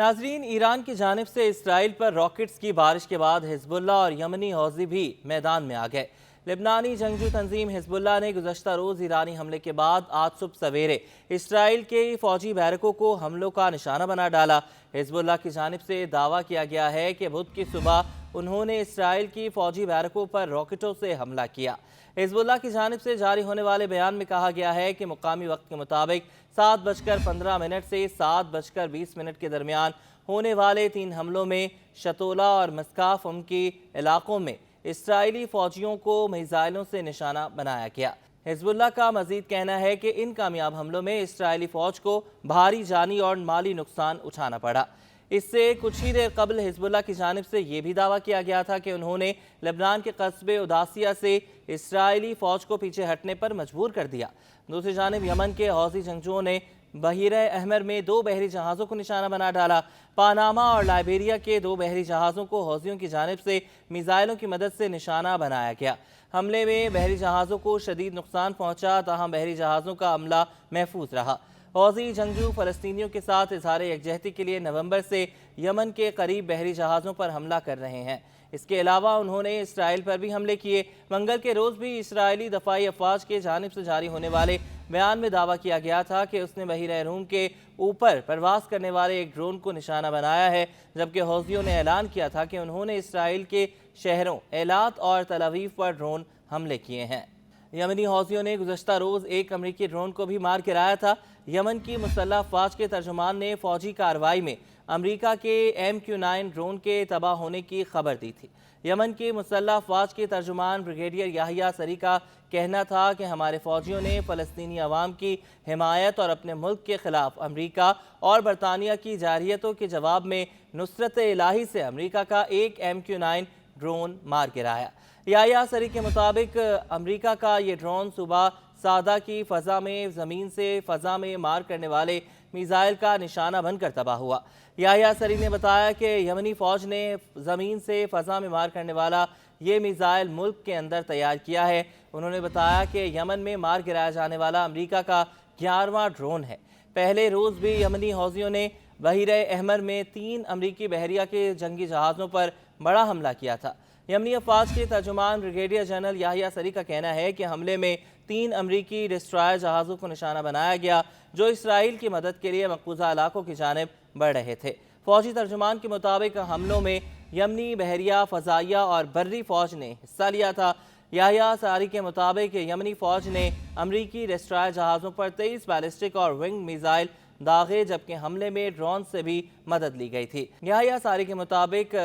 नाजरीन, ईरान की जानिब से इसराइल पर रॉकेट्स की बारिश के बाद हिजबुल्लाह और यमनी हौजी भी मैदान में आ गए। लेबनानी जंगजू तंजीम हिजबुल्लाह ने गुज़श्ता रोज़ ईरानी हमले के बाद आज सुबह सवेरे इसराइल के फौजी बैरकों को हमलों का निशाना बना डाला। हिजबुल्लाह की जानिब से दावा किया गया है कि बुध की सुबह उन्होंने इसराइल की फौजी बैरकों पर रॉकेटों से हमला किया। हिजबुल्लाह की जानिब से जारी होने वाले बयान में कहा गया है कि मुकामी वक्त के मुताबिक 7:15 से 7:20 के दरमियान होने वाले 3 हमलों में शतोला और मस्काफ उनकी इलाकों में इसराइली फौजियों को मिसाइलों से निशाना बनाया गया। हिजबुल्लाह का मजीद कहना है कि इन कामयाब हमलों में इसराइली फौज को भारी जानी और माली नुकसान उठाना पड़ा। इससे कुछ ही देर कबल हिजबुल्लाह की जानिब से ये भी दावा किया गया था कि उन्होंने लेबनान के कस्बे उदासिया से इसराइली फौज को पीछे हटने पर मजबूर कर दिया। दूसरी जानिब यमन के हौजी जंगजुओं ने बहीरे अहमर में 2 बहरी जहाज़ों को निशाना बना डाला। पानामा और लाइबेरिया के 2 बहरी जहाज़ों को हौजियों की जानिब से मिसाइलों की मदद से निशाना बनाया गया। हमले में बहरी जहाज़ों को शदीद नुकसान पहुंचा, ताहम बहरी जहाज़ों का अमला महफूज रहा। हौजी जंगजू फ़लस्तीनियों के साथ इज़हार यकजहती के लिए नवंबर से यमन के करीब बहरी जहाज़ों पर हमला कर रहे हैं। इसके अलावा उन्होंने इसराइल पर भी हमले किए। मंगल के रोज़ भी इसराइली दफाई अफवाज के जानिब से जारी होने वाले बयान में दावा किया गया था कि उसने बहीरे रूम के ऊपर परवास करने वाले एक ड्रोन को निशाना बनाया है, जबकि हौजियों ने ऐलान किया था कि उन्होंने इसराइल के शहरों एलात और तल अवीव पर ड्रोन हमले किए हैं। यमनी हौजियों ने गुज़श्ता रोज़ एक अमरीकी ड्रोन को भी मार गिराया था। यमन की मुसल्लह अफवाज के तर्जुमान ने फौजी कार्रवाई में अमरीका के MQ-9 ड्रोन के तबाह होने की खबर दी थी। यमन की मुसल्लह अफवाज के तर्जुमान ब्रिगेडियर याहिया सरी का कहना था कि हमारे फौजियों ने फ़लस्तीनी अवाम की हिमायत और अपने मुल्क के खिलाफ अमरीका और बरतानिया की जारहियतों के जवाब में नुसरत इलाही से अमरीका का एक MQ-9 ड्रोन मार गिराया। याहिया सरी के मुताबिक अमरीका का ये ड्रोन सुबह सादा की फ़ज़ा में ज़मीन से फ़ज़ा में मार करने वाले मिसाइल का निशाना बनकर तबाह हुआ। याहिया सरी ने बताया कि यमनी फ़ौज ने ज़मीन से फ़ज़ा में मार करने वाला ये मिसाइल मुल्क के अंदर तैयार किया है। उन्होंने बताया कि यमन में मार गिराया जाने वाला अमरीका का 11वां ड्रोन है। पहले रोज़ भी यमनी हौजियों ने बहीरे अहमर में 3 अमरीकी बहरिया के जंगी जहाज़ों पर बड़ा हमला किया था। यमनी अफवाज के तर्जुमान ब्रिगेडियर जनरल याहिया सरी का कहना है कि हमले में 3 अमरीकी डिस्ट्रॉयर जहाज़ों को निशाना बनाया गया, जो इसराइल की मदद के लिए मकबूजा इलाकों की जानिब बढ़ रहे थे। फौजी तर्जुमान के मुताबिक हमलों में यमनी बहरिया, फ़ज़ाइया और बर्री फ़ौज ने हिस्सा लिया था। याहिया सरी के मुताबिक यमनी फ़ौज ने अमरीकी डिस्ट्रॉयर जहाज़ों पर 23 बैलिस्टिक और विंग मिसाइल दागे, जबकि हमले में ड्रोन से भी मदद ली गई थी। याहिया सरी के मुताबिक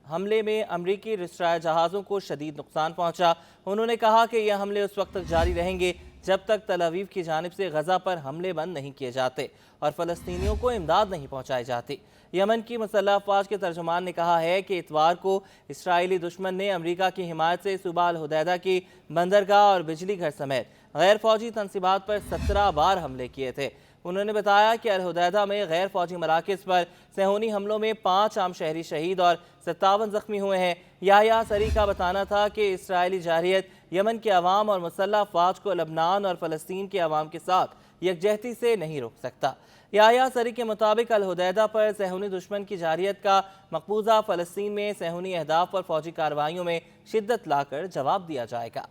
हमले में अमरीकी डिस्ट्रॉयर जहाज़ों को शदीद नुकसान पहुंचा। उन्होंने कहा कि यह हमले उस वक्त तक जारी रहेंगे जब तक तल अवीव की जानिब से गजा पर हमले बंद नहीं किए जाते और फ़लस्तीनियों को इमदाद नहीं पहुंचाई जाती। यमन की मुसल्लह अफवाज के तर्जुमान ने कहा है कि इतवार को इसराइली दुश्मन ने अमरीका की हिमायत से सूबा अल हुदैदा की बंदरगाह और बिजली घर समेत गैर फौजी तनसीबात पर 17 बार हमले किए थे। उन्होंने बताया कि अल हुदैदा में गैर फौजी मराकज़ पर सेहूनी हमलों में 5 आम शहरी शहीद और 57 जख्मी हुए हैं। याहिया सरी का बताना था कि इसराइली जारहियत यमन के अवाम और मुसल्लह अफवाज को लबनान और फ़लस्तीन के अवाम के साथ यकजहती से नहीं रोक सकता। याहिया सरी के मुताबिक अल हुदैदा पर सेहूनी दुश्मन की जारहियत का मकबूजा फ़लस्तीन में सेहूनी अहदाफ पर फौजी कार्रवाइयों में शिद्दत लाकर जवाब दिया जाएगा।